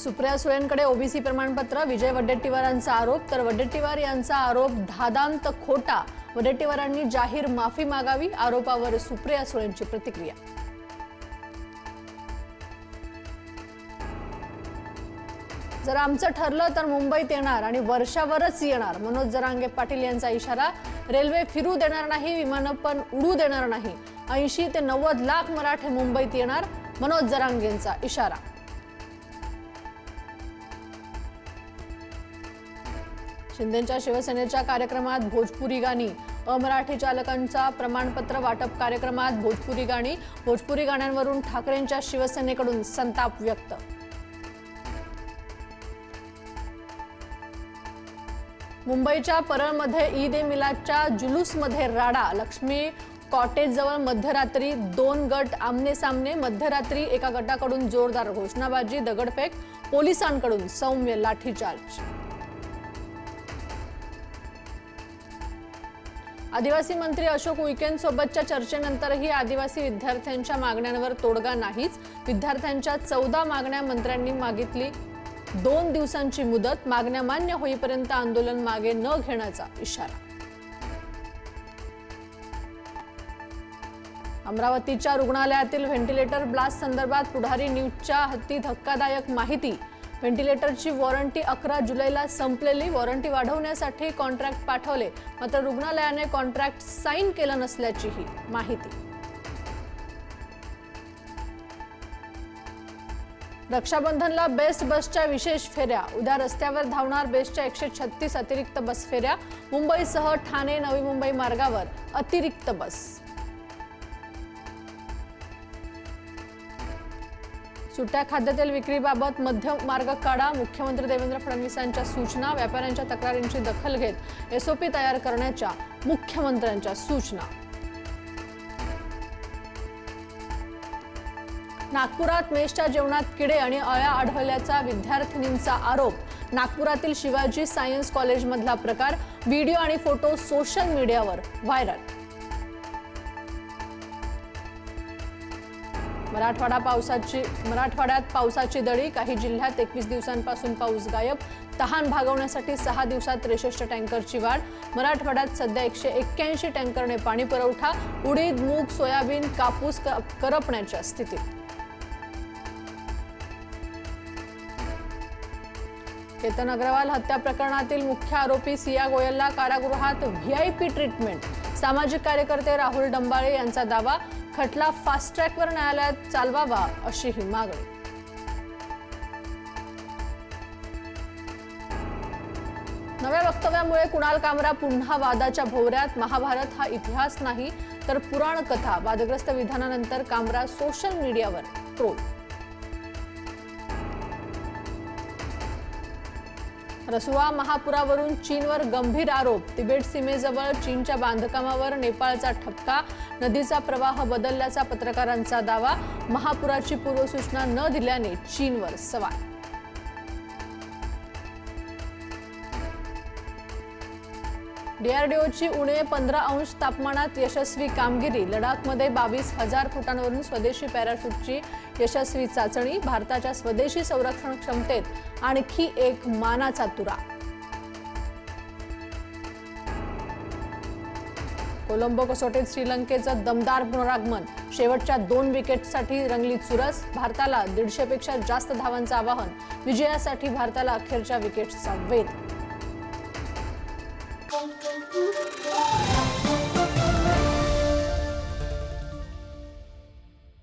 Supriya सुळेंकडे OBC प्रमाणपत्र, विजय वडेट्टीवारांचा आरोप, तर वडेट्टीवार यांचा आरोप धादांत खोटा, वडेट्टीवारांनी जाहीर माफी मागावी, आरोपावर सुप्रिया सुळेंची प्रतिक्रिया। जर आमचं ठरलं तर मुंबईत येणार आणि वर्षावरच येणार, मनोज जरांगे पाटील यांचा इशारा। रेल्वे फिरू देणार नाही, विमानं पण उडू देणार नाही, 80 ते 90 लाख मराठे मुंबईत येणार, मनोज जरांगेंचा इशारा। शिंदेंच्या शिवसेनेच्या कार्यक्रमात भोजपुरी गाणी, अमराठी चालकांचा प्रमाणपत्र वाटप कार्यक्रमात भोजपुरी गाणी, भोजपुरी गाण्यांवरून ठाकरेंच्या शिवसेनेकडून संताप व्यक्त। मुंबईच्या परळमध्ये ईद ए मिलादच्या जुलूसमध्ये राडा, लक्ष्मी कॉटेज जवळ मध्यरात्री 2 गट आमने सामने, मध्यरात्री एका गटाकडून जोरदार घोषणाबाजी, दगडफेक, पोलिसांकडून सौम्य लाठीचार्ज। आदिवासी मंत्री अशोक उईकेंसोबतच्या चर्चेनंतरही आदिवासी विद्यार्थ्यांच्या मागण्यांवर तोडगा नाहीच, विद्यार्थ्यांच्या 14 मागण्या मंत्र्यांनी मागितली 2 दिवसांची मुदत, मागण्या मान्य होईपर्यंत आंदोलन मागे न घेण्याचा इशारा। अमरावतीच्या रुग्णालयातील व्हेंटिलेटर ब्लास्ट संदर्भात पुढारी न्यूजच्या हाती धक्कादायक माहिती, व्हेंटिलेटरची वॉरंटी 11 जुलैला संपलेली, वॉरंटी वाढवण्यासाठी कॉन्ट्रॅक्ट पाठवले, मात्र रुग्णालयाने कॉन्ट्रॅक्ट साईन केलं नसल्याचीही माहिती। रक्षाबंधनला बेस्ट बसच्या विशेष फेऱ्या, उद्या रस्त्यावर धावणार बेस्टच्या 136 अतिरिक्त बस फेऱ्या, मुंबईसह ठाणे नवी मुंबई मार्गावर अतिरिक्त बस। सुट्या खाद्यतेल विक्रीबाबत मध्यम मार्ग काढा, मुख्यमंत्री देवेंद्र फडणवीसांच्या सूचना, व्यापाऱ्यांच्या तक्रारींची दखल घेत एसओपी तयार करण्याच्या मुख्यमंत्र्यांच्या सूचना। नागपुरात मेसच्या जेवणात किडे आणि अळ्या आढळल्याचा विद्यार्थिनींचा आरोप, नागपुरातील शिवाजी सायन्स कॉलेजमधला प्रकार, व्हिडिओ आणि फोटो सोशल मीडियावर व्हायरल। मराठवाड्यात पावसाची दडी, काही जिल्ह्यात 21 दिवसांपासून पाऊस गायब, तहान भागवण्यासाठी 6 दिवसात 63 टँकरची वाढ, मराठवाड्यात सध्या 181 टँकरने पाणी पुरवठा, उडीद, मूग, सोयाबीन, कापूस करपण्याच्या स्थितीत। केतन अग्रवाल हत्या प्रकरणातील मुख्य आरोपी सिया गोयलला कारागृहात व्हीआयपी ट्रीटमेंट, सामाजिक कार्यकर्ते राहुल डंबाळे यांचा दावा, खटला फास्ट ट्रॅकवर न्यायालयात चालवावा अशीही मागणी। नव्या वक्तव्यामुळे कुणाल कामरा पुन्हा वादाच्या भोवऱ्यात, महाभारत हा इतिहास नाही तर पुराण कथा, वादग्रस्त विधानानंतर कामरा सोशल मीडियावर ट्रोल। रसुआ महापुरावरून चीनवर गंभीर आरोप, तिबेट सीमेजवळ चीनच्या बांधकामावर नेपाळचा ठपका, नदीचा प्रवाह बदलल्याचा पत्रकारांचा दावा, महापुराची पूर्वसूचना न दिल्याने चीनवर सवाल। डीआरडीओची उणे 15 अंश तापमानात यशस्वी कामगिरी, लडाखमध्ये 22,000 फुटांवरून स्वदेशी पॅराशूटची यशस्वी चाचणी, भारताच्या स्वदेशी संरक्षण क्षमतेत आणखी एक मानाचा तुरा। कोलंबो कसोटीत श्रीलंकेचं दमदार पुनरागमन, शेवटच्या 2 विकेटसाठी रंगली चुरस, भारताला 150 पेक्षा जास्त धावांचं आवाहन, विजयासाठी भारताला अखेरच्या विकेटचा वेध।